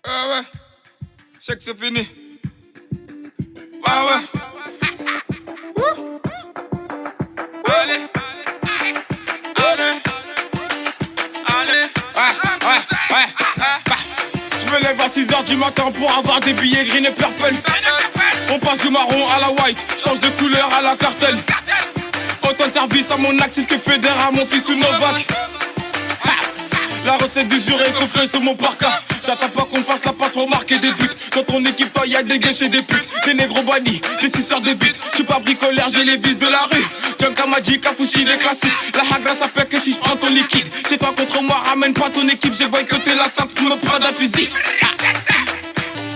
Ouais, je sais que c'est fini. Ouais. Allez. Ouais. Je me lève à 6h du matin pour avoir des billets green et purple. On passe du marron à la white, change de couleur à la cartel. Autant de service à mon actif que fédère à mon fils ou Novak. La recette du jour est coffrée sur mon parka. J'attends pas qu'on fasse la passe pour marquer des buts. Dans ton équipe, toi y'a des guichets, des putes, des négros bannis, des suceurs de bites. J'suis pas bricoleur, j'ai les vis de la rue. John Kamadji, Kafouchi, les classiques. La hagra ça pète que si j'prends ton liquide. C'est toi contre moi, ramène pas ton équipe. J'ai boycotté la simple, me prends d'un fusil.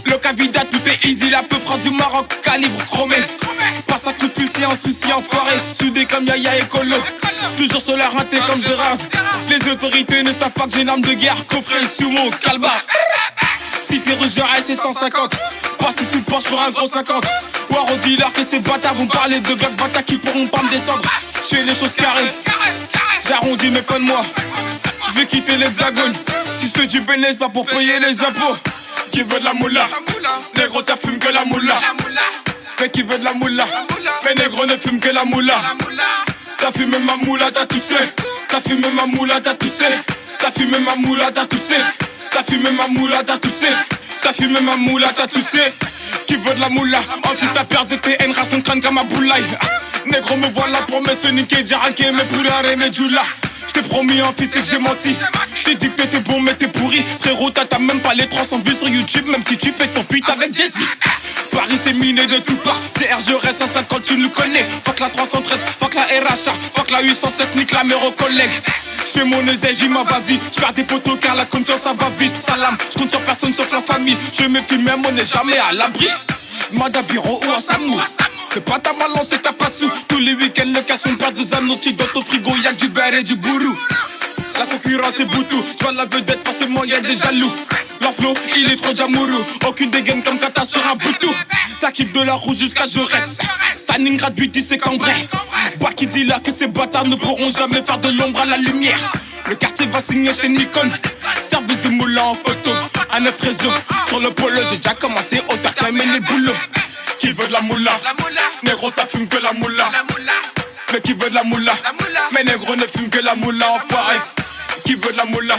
Le Cavida, tout est easy. La peu froid du Maroc, calibre chromé. Passe à coup de fil, c'est un souci enfoiré. Soudé comme Yaya et Colo. Toujours sur leur raté comme Gérard. Les autorités ne savent pas que j'ai une arme de guerre coffrée sous mon calbar. Si t'es rouge, c'est 150. Passez sous le porche pour un gros 50. War au dealer que ces bâtards vont parler de Glock bâtards qui pourront pas me descendre. J'fais les choses carrées. J'arrondis mes fins de mois. J'vais quitter l'hexagone. Si j'fais du bénéfice, pas pour payer les impôts. Qui veut de la moula? Négro ça fume que la moula. Mais qui veut de la moula? Mais négro ne fume que la moula. T'as fumé ma moula, t'as toussé. T'as fumé ma moula, t'as toussé. T'as fumé ma moula, t'as toussé. T'as fumé ma moula, t'as toussé. T'as fumé ma moula, t'as toussé. Qui veut de la moula? Ensuite t'as perdu tes haines, rase ton crâne comme un boulaï. Négro me voilà pour me se niquer, djaraquer mes poulars et mes djoulas. J't'ai promis un fils et que j'ai menti. J'ai dit que t'étais bon mais t'es pourri. Frérot t'as même pas les 300 vues sur YouTube. Même si tu fais ton feat avec Jesse. Paris c'est miné de tout part. C'est RGRS 150 tu nous connais. Fuck la 313, fuck la RHA. Fuck la 807, nique la mère aux collègues. J'fais mon oseille, j'y m'en va vite. J'perds des poteaux car la confiance ça va vite. Salam, j'compte sur personne sauf la famille. Je me filme même on n'est jamais à l'abri. Madabiro ou Osamu. Fais pas ta balance et t'as pas de sous. Tous les week-ends le casson perd des annotis. Dans ton frigo y'a du beurre et du bourrou. La concurrence est boutou. J'vois la vedette forcément y'a des jaloux. Leur flow il est trop jamourou. Aucune dégaine comme Kata sur un boutou. Ça quitte de la rouge jusqu'à Jaurès. Stalingrad 8-10 c'est Cambrai. Pas qui dit là que ces bâtards ne pourront jamais faire de l'ombre à la lumière. Le quartier va signer chez Nikon. Service de moulin en photo. À 9 réseaux. Sur le polo j'ai déjà commencé au tac mais les boulots. Qui veut de la moula? Négro ça fume que la moula. Mais qui veut de la moula? Mais négro ne fume que la moula enfoiré. Qui veut de la moula?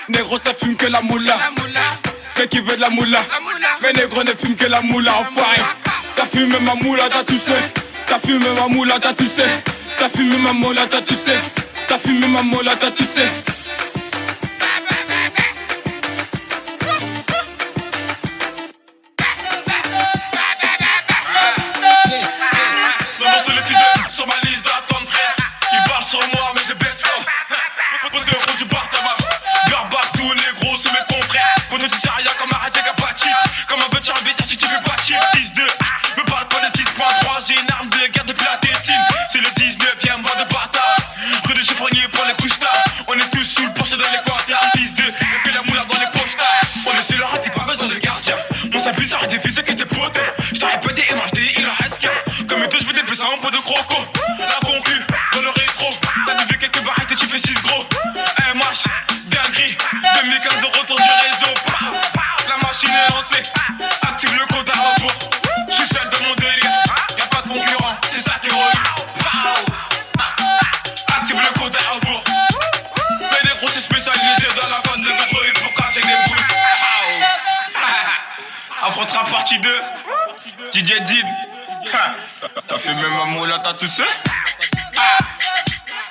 Négro ça fume que la moula. Mais qui veut de la moula? Mais négro ne fume que la moula enfoiré. T'as fumé ma moula, t'as toussé. T'as fumé ma moula, t'as toussé. T'as fumé ma moula, t'as toussé. T'as fumé ma moula, t'as toussé. Sur ma liste d'attente frère, ils parlent sur moi avec des best friends. Posé au fond du bar tabac, Garbac tous les gros c'est mes confrères. Pour nous tu sais rien comme arrêter qu'à pas cheat. Comme un peu de charmer si tu fais pas cheat. 10-2, me parle pas de 6.3. J'ai une arme de guerre depuis la tétine. C'est le 19ème mois de bâtard. Que des chiffronniers pour les couches tard. On est tous sous le porche dans les quartiers. 10-2, y'a que la moula dans les poches tard. On est sur le rat, t'es pas besoin de gardien. Mon sapin ça des fusées que t'es potes. J't'arrête pas des MHD, il en reste qu'un. Comme deux je veux des plus en pot de croco. La concu, dans le rétro. T'as vu quelques barrettes et tu fais 6 gros. MH, dinguerie. 2015 de retour du réseau. La machine est lancée. Active le compte à rebours. J'suis seul dans mon délire. Y'a pas de concurrent, c'est ça qui roule. Active le compte à rebours. Mais des gros c'est spécialisé dans la vente de notre pour casser des boules. Affrontera partie 2. DJ Did. T'as fait même un mot là, t'as toussé?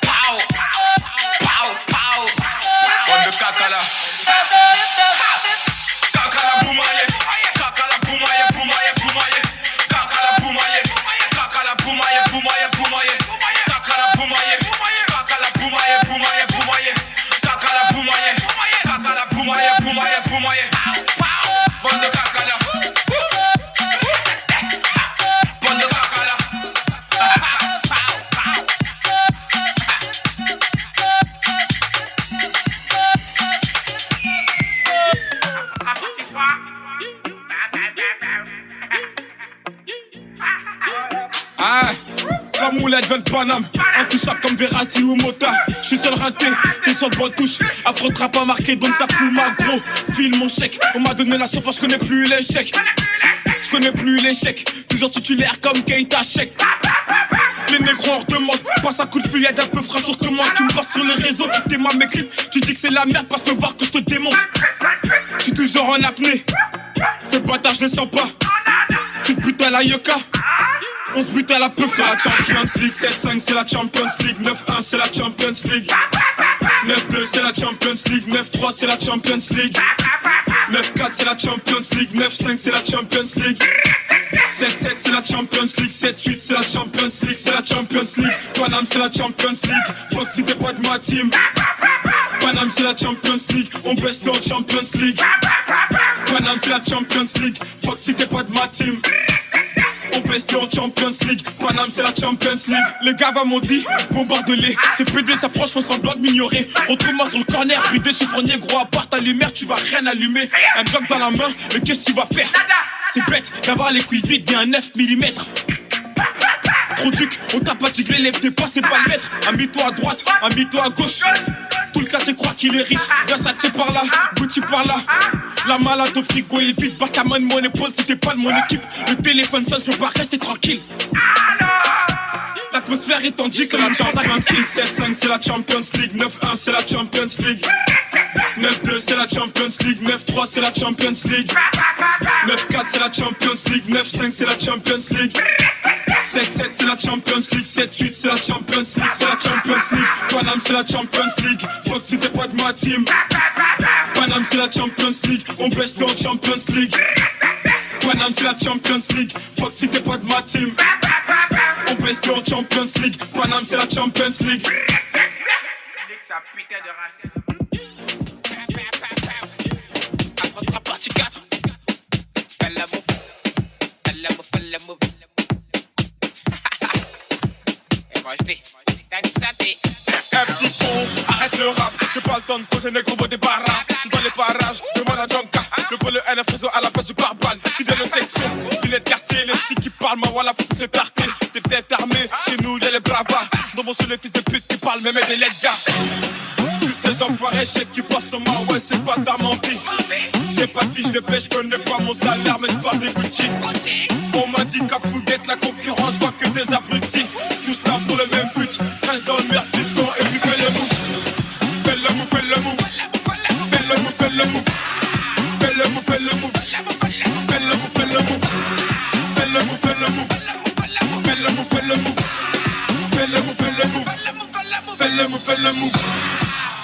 Pow! Pow! Pow! Bande de caca là. Caca la boumaille. Caca la boumaille, boumaille, boumaille. Caca la boumaille. Caca la boumaille, boumaille, boumaille. Caca la boumaille. Caca la boumaille, boumaille, boumaille. Caca la boumaille. Caca la boumaille, boumaille, boumaille. Bande de caca là. Moulette veulent Paname, intouchable comme Verratti ou Mota. J'suis seul raté, t'es sur le bonne touche. Afro trap pas marqué, donc ça coule ma gros. File mon chèque, on m'a donné la sauce, j'connais plus l'échec. J'connais plus l'échec, toujours titulaire comme Keita Sheik. Les négros en redemandent, passe un coup de fil, y'a d'un peu frais sur que moi. Tu me passes sur les réseaux, tu t'aimes mes clips. Tu dis que c'est la merde, passe me voir que je te démonte. J'suis toujours en apnée, ces bâtards je les sens pas. Tu te butes à la Yoka, on se bute à la peau. C'est la Champions League, 7-5 c'est la Champions League, 9-1 c'est la Champions League, 9-2 c'est la Champions League, 9-3 c'est la Champions League, 9-4 c'est la Champions League, 9-5 c'est la Champions League, 7-7 c'est la Champions League, 7-8 c'est la Champions League, c'est la Champions League. Paname c'est la Champions League, fuck si t'es pas de ma team. Paname c'est la Champions League, on baisse en Champions League. Paname c'est la Champions League, fuck si t'es pas de ma team. On baisse en Champions League, Paname c'est la Champions League. Les gars m'ont dit, bombarde-les. Ces PD s'approchent, font semblant de m'ignorer. Retrouve-moi sur le corner, fridé, chiffronnier, gros à part ta lumière, tu vas rien allumer. Un bloc dans la main, mais qu'est-ce que tu vas faire? C'est bête d'avoir les couilles vides bien 9 mm. Trop duc, on t'a pas diglé, lève tes pas, c'est pas le maître. Amie-toi à droite, amie-toi à gauche. Tout le quartier croit qu'il est riche. Versace par là, Gucci par là. La malade au frigo est vide, pas ta main de mon épaule si t'es pas de mon équipe. Le téléphone sonne, je peux pas rester tranquille. L'atmosphère est tendue comme la Champions League. 7-5 c'est la Champions League, 9-1 c'est la Champions League, 9-2 c'est la Champions League, 9-3 c'est la Champions League, 9-4 c'est la Champions League, 9-5 c'est la Champions League, 7-7 c'est la Champions League, 7-8 c'est la Champions League, c'est la Champions League. Paname c'est la Champions League, fuck si t'es pas de ma team. Paname c'est la Champions League, on baisse en Champions League. Paname c'est la Champions League, fuck si t'es pas de ma team. On baisse en Champions League, Paname c'est la Champions League. Afro partie 4. Fais la move, fais la move, fais la move. Et moi je dis, t'as dit ça, t'es un petit con, arrête le rap. J'ai pas le temps de poser des gros des barras. Tu dans les parages, demande à Jonka. Le pôle NF réseau à la place du pare-balles. Qui donne le texte, lunettes quartier, les petits qui parlent, moi voilà, faut tous les tarter. T'es peut-être armé, chez nous y'a les bravas. Dans mon seul les fils de pute qui parlent, même des lettres gars. Tous ces enfoirés, chèques qui passent en main, ouais, c'est pas ta mentie. J'ai pas de fiche de pêche, connais pas mon salaire, mais j'parle des Gucci. On m'a dit qu'à Fouguette, la concurrence, j'vois que des abrutis. Tous là pour le même but, reste dans le merde, fiston, et puis fais le move. Fais le move, fais le move. Fais le move, fais le move. Fais le move, fais le move. Fais le move, fais le move. Fais le move, fais le move. Fais le move, fais le move. Fais le move, fais le move. Fais le move, fais le move.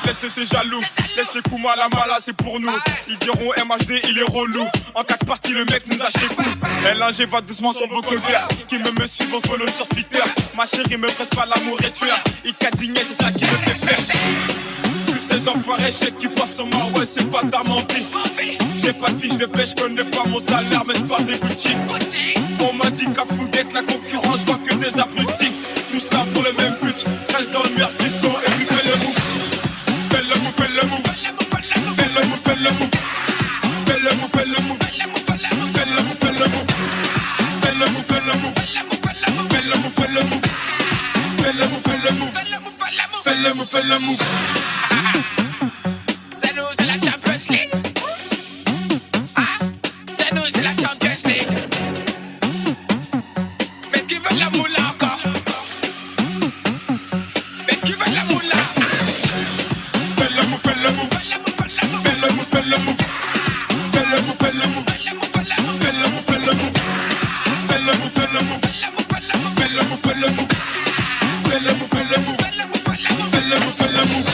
Laisse ces jaloux, laisse les coups mal à mala, c'est pour nous. Ils diront MHD, il est relou. En 4 parties, le mec nous a chez coup. LNG va doucement sur vos colverts. Qui me suivent, on se follow sur Twitter. Ma chérie me presse pas l'amour et tueur. Il cadigné, c'est ça qui me fait perdre. Tous ces enfoirés, chèques qui passent en main, ouais, c'est pas ta mentie. J'ai pas de fiche de pêche, connais pas mon salaire, mais j'parle des Gucci. On m'a dit qu'à Fouguette, la concurrence, j'vois que des abrutis. Tous là pour le même but, reste dans le merde, fiston, et puis fais le move. Fais le move, fais le move. Fais le move, fais le move. Fais le move, fais le move. Fais le move, fais le move. Fais le move, fais le move. Fais le move, fais le move. Fais le move, fais le move. Fais le move, fais le move. C'est nous, c'est la Champions League. C'est nous, c'est la Champions League. Mais qui veut la moula encore? Mais qui veut la moula? Fais le move, fais le move. Fais le move, fais le move. Fais le move, fais le move. Fais le move, fais le move. Fais le move, fais le move. Fais le move, fais le move. Fais le move, fais le move. Fais le move, fais le move.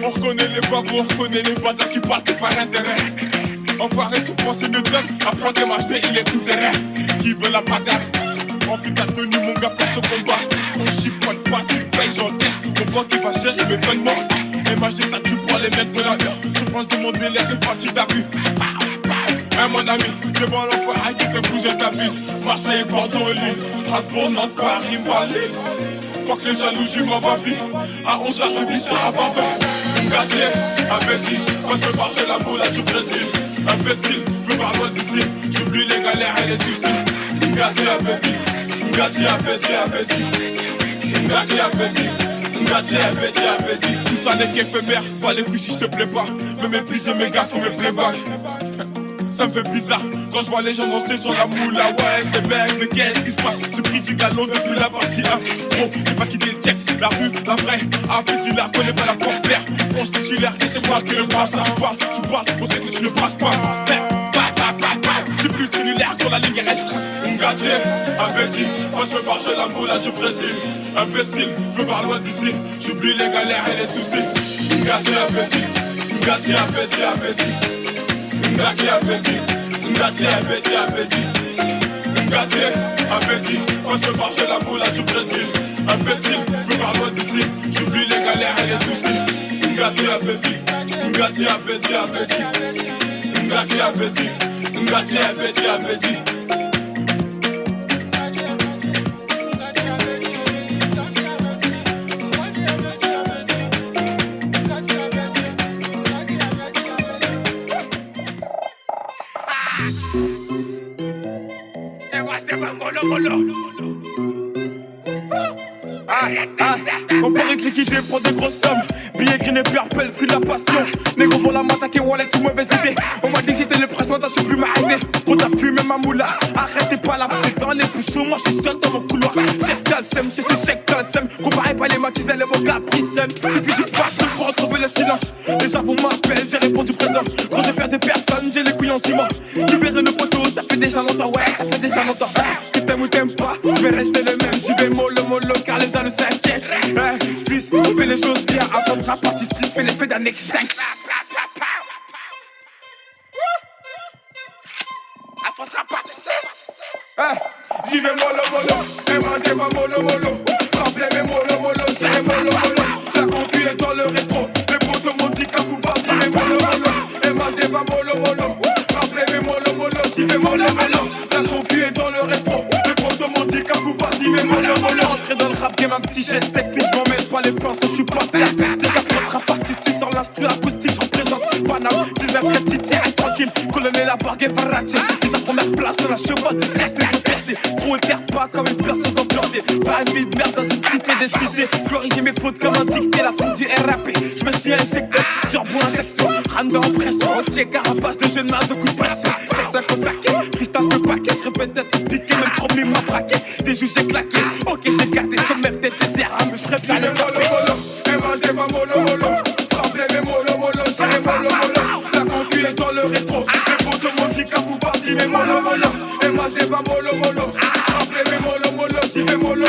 On reconnaît les babous, on reconnaît les bâtards qui parlent que par intérêt. Enfoiré, tout penser de teuf, apprendre des matchs, il est tout terrain. Qui veut la bagarre? Envie ta tenue, mon gars, place au combat. On chip, pas de part, tu payes, j'encaisse. Mon banc qui va gérer mes vêtements. MHD, ça tue pour les mecs de la heure. Je pense de mon délai, je sais pas si t'as vu. mon ami, c'est bon l'enfant qui fait bouger ta ville. Marseille, Bordeaux, Lille, Strasbourg, Nantes, Paris, Valais. Faut que les jaloux jouent ma vie. À 11h, je vis sur un barbin. Gâtier, appétit, moi je veux parler la moula du Brésil. Imbécile, je veux pas loin d'ici. J'oublie les galères et les soucis. Gâtier, appétit, gâtier, appétit, appétit. Gâtier, appétit. Appétit. Tout ça n'est qu'éphémère, pas les couilles si je te plais pas. Me mépriser mes gars, faut me playback. Ça me fait bizarre quand je vois les gens danser sur la moula. Ouais, j'étais bête, mais qu'est-ce qui se passe? J'ai pris du galon depuis la partie 1. Gros, j'ai pas quitté le texte, la rue, la vraie. Après tu la connais pas la porte-père. On se titulaire et c'est moi qui le brasse. Tu passes, tu parles, on sait que tu ne passes pas. C'est plus titulaire quand la ligne est restreinte. Gâtier, appétit, moi je veux parler la moula du Brésil. Imbécile, je veux pas loin d'ici. J'oublie les galères et les soucis. Gâtier, appétit, gâtier, appétit, appétit. Gâtier, appétit, gâtier, appétit, appétit. Gâtier, appétit, moi je veux parler la moula du Brésil. Imbécile, je veux pas loin d'ici. J'oublie les galères et les soucis. Gâtier, appétit, gâtier, appétit, appétit. Gâtier, appétit, gâtier, appétit, appétit. On paraît que liquidé pour des grosses sommes. Billets gris et purple, fruit de la passion. Négro pour la m'attaquer, Wallet, c'est mauvaise idée. On m'a dit que j'étais le presse, toi t'as su plus m'arrêter. Pour ta fumée, ma moula, arrêtez pas la tête dans les bouchons. Moi je suis seul dans mon couloir. J'ai le calcem, c'est ce chèque calcem. Comparez pas les maquiselles et mon capricène. C'est plus du passe, pour retrouver le silence. Déjà vous m'appelle, j'ai répondu présent. Quand je perds des personnes, j'ai les couilles en ciment. Libérer nos potos, ça fait déjà longtemps, ouais, ça fait déjà longtemps. Que t'aimes ou t'aimes pas, je vais rester le même. J'y vais mollo, car les jaloux s'inquiètent. Fils, on fait les choses bien avant de la partie 6, fais l'effet d'un extinct. Avant de la partie 6. J'y vais mollo, et moi je vais pas mollo. Frappe les mollo, c'est mollo. La concu est dans le rétro. Les potos m'ont dit qu'à vous passer les mollo. Et moi je vais pas mollo. Frappe les mollo, j'y vais mollo. La concu est dans le rétro. Les potos m'ont dit qu'à vous passer les mollo. Entrer dans le rap game, un petit geste technique, je m'en mêle pas les pinceaux, je suis passé artistique. Après la partie 6 sur l'instru acoustique, je représente Paname. 19 Titi, reste tranquille, colonel la bargue et Farache. 10 la première place dans la chevauche, ça c'est le percé. Trop éclaire pas comme une perceuse ambiancée. Pas une vie de merde dans une cité décidée. Corriger mes fautes comme un dicté, la sonde du RAP. Je me suis injecté sur bout injection. Rande en pression, entier carapace de jeune masse de coups de pression. 750 paquets, freestyle le paquet. Je répète d'être piqué, même premier m'a braqué. Des joues j'ai claqué, ok j'ai gâté, je même tête des airs, mais je ferais bien le zapper. Et moi je vais pas mollo. Frappe les mollo, c'est mollo. La concu est dans le rétro. Les potos m'ont dit qu'à vous passer mes mollo. Et moi je vais pas mollo. Frappe les mollo, j'y vais mollo.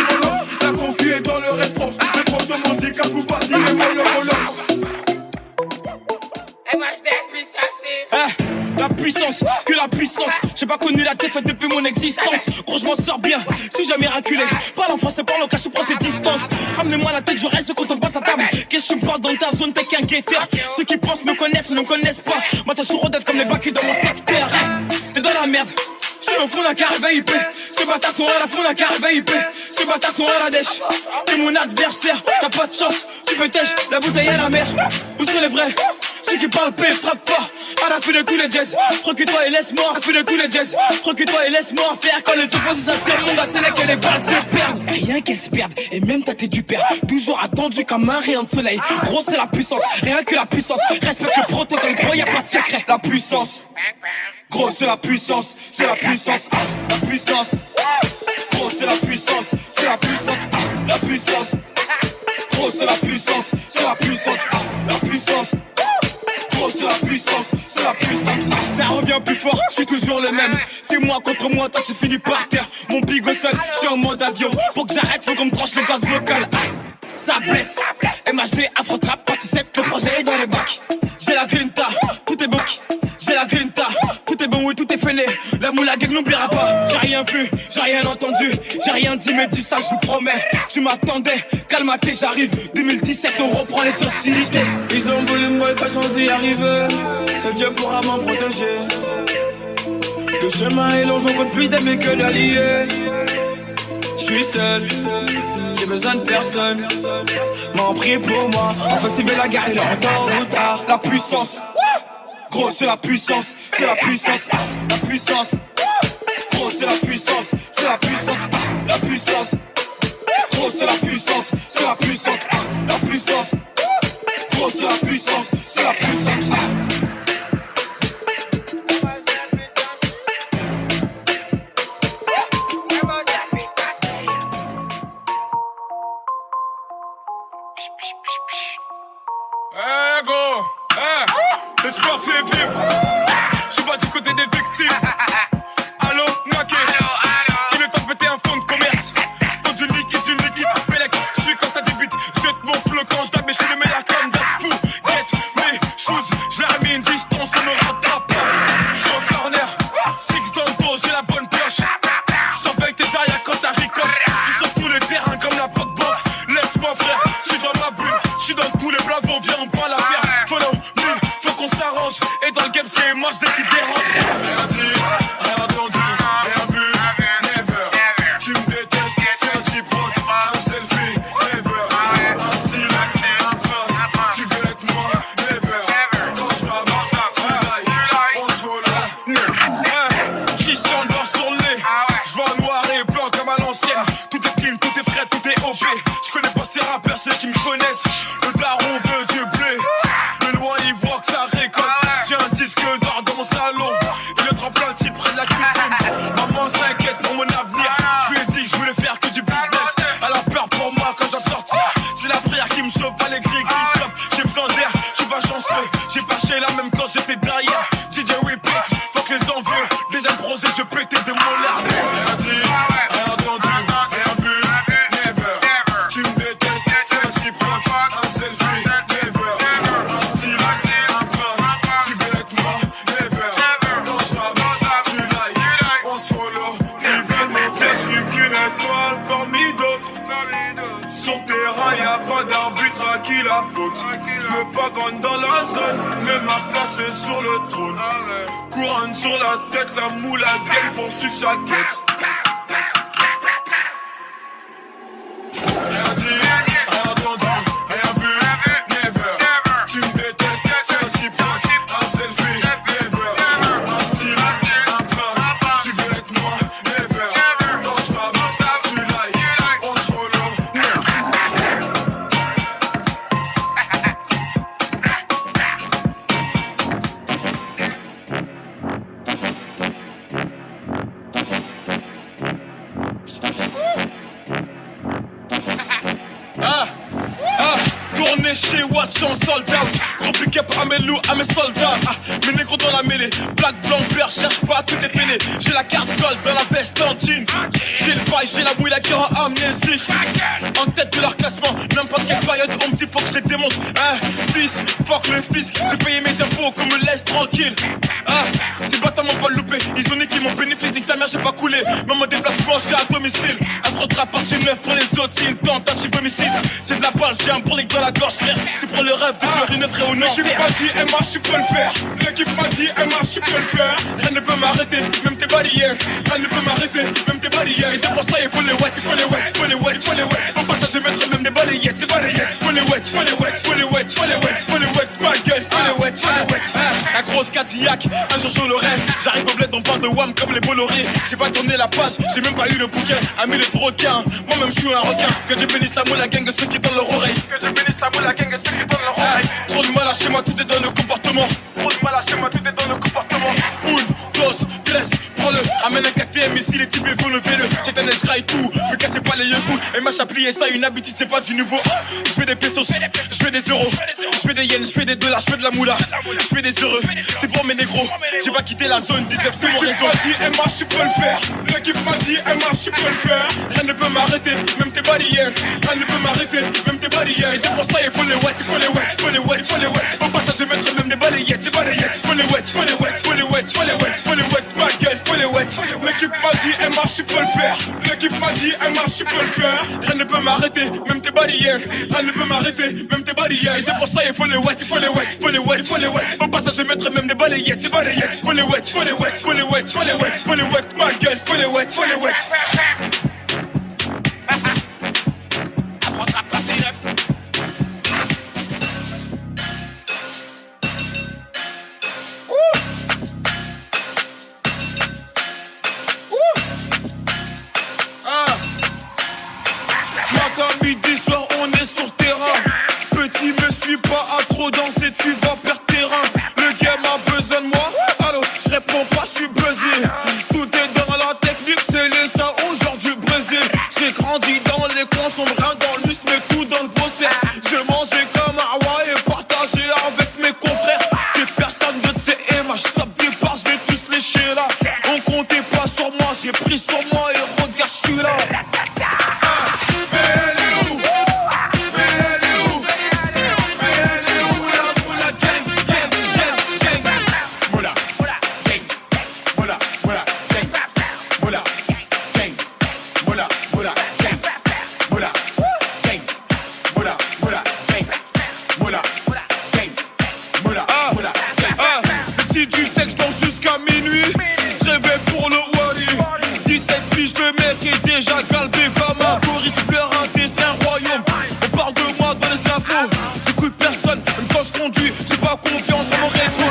La concu est dans le rétro. Les potos m'ont dit qu'à vous passer mes mollo. Et moi je vais puissance. La puissance, que la puissance. J'ai pas connu la défaite depuis mon existence. Gros, je m'en sors bien, si j'ai miraculé. Parle en français, parle en cash, prends tes distances. Ramenez-moi la tête, je reste quand on passe à table. Qu'est-ce que tu me parles dans ta zone, t'es qu'un guetteur. Ceux qui pensent me connaissent, ne me connaissent pas. Moi, t'as toujours d'être comme les bacs dans mon secteur. T'es dans la merde. Je suis au fond de la carrière VIP. Ces bâtards sont à la fond de la carrière VIP. Ces bâtards sont à la dèche. T'es mon adversaire, t'as pas de chance. Tu peux tèche, la bouteille à la mer. Où sont les vrais? Ceux qui parlent paix, frappe fort. À la fin de tous les jazz. Recule-toi et laisse-moi. À la fin de tous les jazz. Recule-toi et laisse-moi faire. Quand les opposés s'attirent, mon gars, c'est là que les balles se perdent. Rien qu'elles se perdent. Et même ta tête du père. Toujours attendu comme un rayon de soleil. Gros, c'est la puissance. Rien que la puissance. Respecte le protocole. Gros, y'a pas de secret. La puissance. Gros, c'est la puissance. C'est la puissance. La puissance. Gros, c'est la puissance. C'est la puissance. La puissance. Gros, c'est la puissance. C'est la puissance. La puissance. Gros, c'est la puissance, c'est la puissance. Ça revient plus fort, je suis toujours le même. C'est moi contre moi, toi tu finis par terre. Mon big au sol, je suis en mode avion. Pour que j'arrête, faut qu'on me tranche le gaz vocal. Ça blesse, MHD, Afro-Trap, partie 7, le projet est dans les bacs. J'ai la grinta, tout est book. J'ai la grinta, tout est bon, oui, tout est fainé. La moula gang n'oubliera pas. J'ai rien vu, j'ai rien entendu. J'ai rien dit, mais du ça, je vous promets. Tu m'attendais, calme-toi, j'arrive. 2017, on reprend les sociétés. Ils ont voulu me boy, pas chance d'y arriver. Seul Dieu pourra m'en protéger. Le chemin est long, j'en compte plus d'amis que d'alliés. J'suis seul, j'ai besoin de personne. M'en prie pour moi, enfin s'il veut la guerre, il est en tort ou tard. La puissance, gros c'est la puissance, c'est la puissance, la puissance. Gros c'est la puissance, c'est la puissance, la puissance. Gros c'est la puissance, c'est la puissance, la puissance. Gros c'est la puissance, c'est la puissance. Eh go, l'espoir fait vivre. J'suis pas du côté des victimes. Allô, Naké. Il est temps de péter un fonds de commerce. Faut du liquide, Bélec. J'suis quand ça débite. Jette mon flot quand j'dab, mais j'suis le meilleur comme d'hab. Fou, get mes choses. J'l'ai mis une distance, on me rattrape. J'suis au corner, six dans le dos, j'ai la bonne pioche. J'surveille tes arrières quand ça ricoche. J'suis sur tous les terrains comme la pote boss. Laisse-moi frère, j'suis dans ma bulle. J'suis dans tous les blavons, viens on prend l'affaire. Follow me, faut qu'on s'arrange. Et dans le game c'est moi j'décide qui dérange. Rien dit, rien entendu, rien vu, never. Tu me détestes, c'est réciproque. Un selfie, never. Un style, un prince. Tu veux être moi, never. Quand j'rappe, tu like, on se follow, never. Christian dort sur le nez. J'vois noir et blanc comme à l'ancienne. Tout est clean, tout est frais, tout est OP. J'connais pas ces rappeurs, ceux qui me connaissent. Le daron veut du blé. De loin il voit que ça récolte. J'ai un disque d'or dans mon salon. Et le tremplin type près de la cuisine. Maman s'inquiète pour mon avenir. Je lui ai dit que je voulais faire que du business. Elle a peur pour moi quand j'en sortir. C'est la prière qui me sauve, pas les gris stop. J'ai besoin d'air, j'suis pas chanceux. J'ai pas là même quand j'étais derrière. DJ repeat, fuck les envieux. Les improsés, je pétais de mon larme. Rien dit, rien entendu, rien vu, never. Tu me détestes, c'est réciproque. Un selfie, never. Un style, un prince. Tu veux être moi, never. Quand j'rappe, tu like, on se follow. Ils veulent monter, j'suis qu'une étoile parmi d'autres. Sur terrain, y'a pas d'arbitre à qui la faute. J'me pavane dans la zone, mais ma place est sur le trône. Couronne sur la tête, la moule à gueule poursuit sa quête. Rien dit, rien entendu, rien vu, never. Tu me détestes, c'est réciproque. Un selfie, never. Un style, un prince. Tu veux être moi, never. Quand j'rappe, tu like, on se follow, never. Tourner chez Watch en sold out. Gros pick up à mes loups, à mes soldats. Mes négros dans la mêlée. Black, blanc, beurre, cherche pas tout défilé. J'ai la carte gold dans la veste en jean. J'ai le bail, j'ai la mouille, la guerre en amnésie. En tête de leur classement. N'importe quelle période, on me dit faut que je les démonte. Fils, fuck le fisc. J'ai payé mes impôts, qu'on me laisse tranquille. Ces bâtards m'ont pas loupé. Ils ont niqué mon bénéfice, nique sa mère, j'ai pas coulé. Même mon déplacement, j'ai à domicile. Un trop de partie neuf pour les autres, c'est une tentative homicide. C'est de la balle, j'ai un brolic dans la gorge, frère. C'est pour le rêve de faire une œuvre au nord. L'équipe m'a dit, MH, je peux le faire. L'équipe m'a dit, MH, je peux le faire. Rien ne peut m'arrêter, même tes barrières. Rien ne peut m'arrêter, même tes barrières. Et pour ça, il faut les wet, faut les wet, faut les wet, faut les wet. En passage, je vais mettre même des balayettes, des balayettes. Faut les wet, faut les wet, faut les wet, faut les wet, faut les wet. Ma gueule, faut les wet, faut les wet. La grosse Cadillac, un jour je l'aurai. J'arrive au bled, on parle de Wham comme les Bolloré. J'ai pas tourné la page, j'ai même pas eu le bouquin. Ami les droguins, moi-même je suis un requin. Que Dieu bénisse la moule, la gang, ceux qui donnent leur oreille. Que Dieu bénisse la moule, la gang, ceux qui donnent leur oreille. Trop de mal à chez moi, tout est dans le comportement. Trop de mal à chez moi, tout est dans le comportement. Une dose, laisse, prends-le. Amène un KTM ici, les types vont lever-le. J'ai un escraille tout, me cassez pas les yeux cool. Et m'a plié ça, une habitude, c'est pas du nouveau. Je fais des pesos, je fais des euros. Je fais des yens, je fais des dollars, je fais de la moula. Je fais des heureux, c'est pour mes négros. J'ai pas quitté la zone 19, c'est mon réseau. L'équipe m'a dit, MH, je peux le faire. L'équipe m'a dit, MH, je peux le faire. Rien ne peut m'arrêter, même tes barrières. Rien ne peut m'arrêter, même tes barrières. Et pour ça, il faut les wet, faut les wet, faut les wet, faut les wet. Au passage, je mettrai même des balayettes, des balayettes. Faut les wet, faut les wet, faut les wet, faut les wet, faut les wet. Ma gueule, faut les wet. L'équipe m'a dit, MH, je peux le faire. L'équipe m'a dit, MH, je peux le faire. Rien ne peut m'arrêter, même tes barrières. Rien ne peut m'arrêter, même tes barrières. balayettes. Et de pour ça il faut les wet, faut les wet, faut les wet, faut les wet. Au passage je mettrai même des balayettes, des balayettes. Faut les wet, faut les wet, faut les wet, faut les wet, faut les wet. Ma gueule, faut les wet, faut les wet. Apprendra partie neuf. Matin, midi, soir, on est sur terrain. Petit, me suis pas à trop danser, tu vas perdre terrain. Le game a besoin de moi. Allô, je réponds pas, je suis buzzé. Tout est dans la technique, c'est les saoudis du Brésil. J'ai grandi dans les coins sombres, dans le muscle, mais tout dans le faussaire. Je mangeais comme un roi et partagé avec mes confrères. C'est personne de CMA, je tape des barres, je vais tous lécher là. On comptait pas sur moi, j'ai pris sur moi et regarde, je suis là. Mais elle est où? Mais elle est où? Mais elle est où la moula gang, gang, gang, gang? Moula, moula, gang, moula, moula, gang, moula, gang, moula, moula, gang, moula, gang, moula, moula, gang, moula, gang, moula, moula, gang. Petit du texte donc jusqu'à minuit, se réveille pour le Wally. 17 piges, le mec est déjà galbé comme un Boris pleure un dessin royaume. On parle de moi dans les infos, j'écoute personne, même quand je conduis, j'ai pas confiance en mon rétro.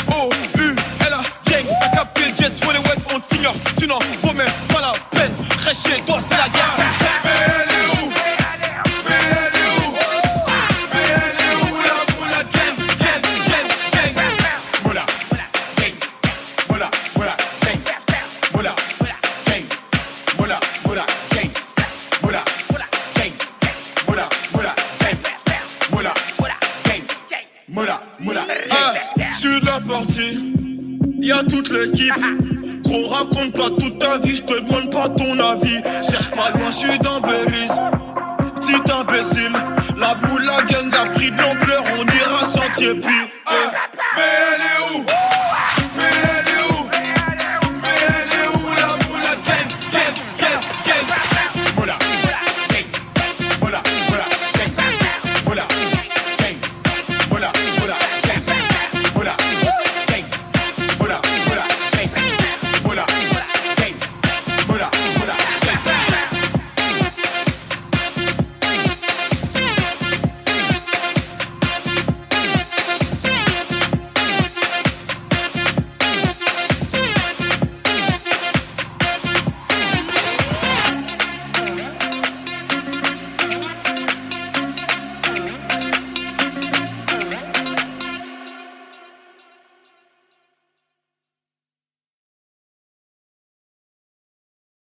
M-O-U-L-A, gang, t'as capté le jazz, faut les wet, on t'ignore, tu n'en vaut même pas la peine. Reste chez toi, c'est la guerre. Mais elle est où? Mais elle est où? Mais elle est où la moula gang, gang, gang, gang? Moula, gang, moula, moula, gang, moula, gang, moula, moula, gang, moula, gang, moula, moula, gang, moula, gang, moula, moula. Sur la partie, y'a toute l'équipe. Gros, raconte pas toute ta vie, j'te demande pas ton avis. Cherche pas loin, j'suis dans Belize. Petit imbécile, la moula gang a pris de l'ampleur, on ira sentier puis. Mais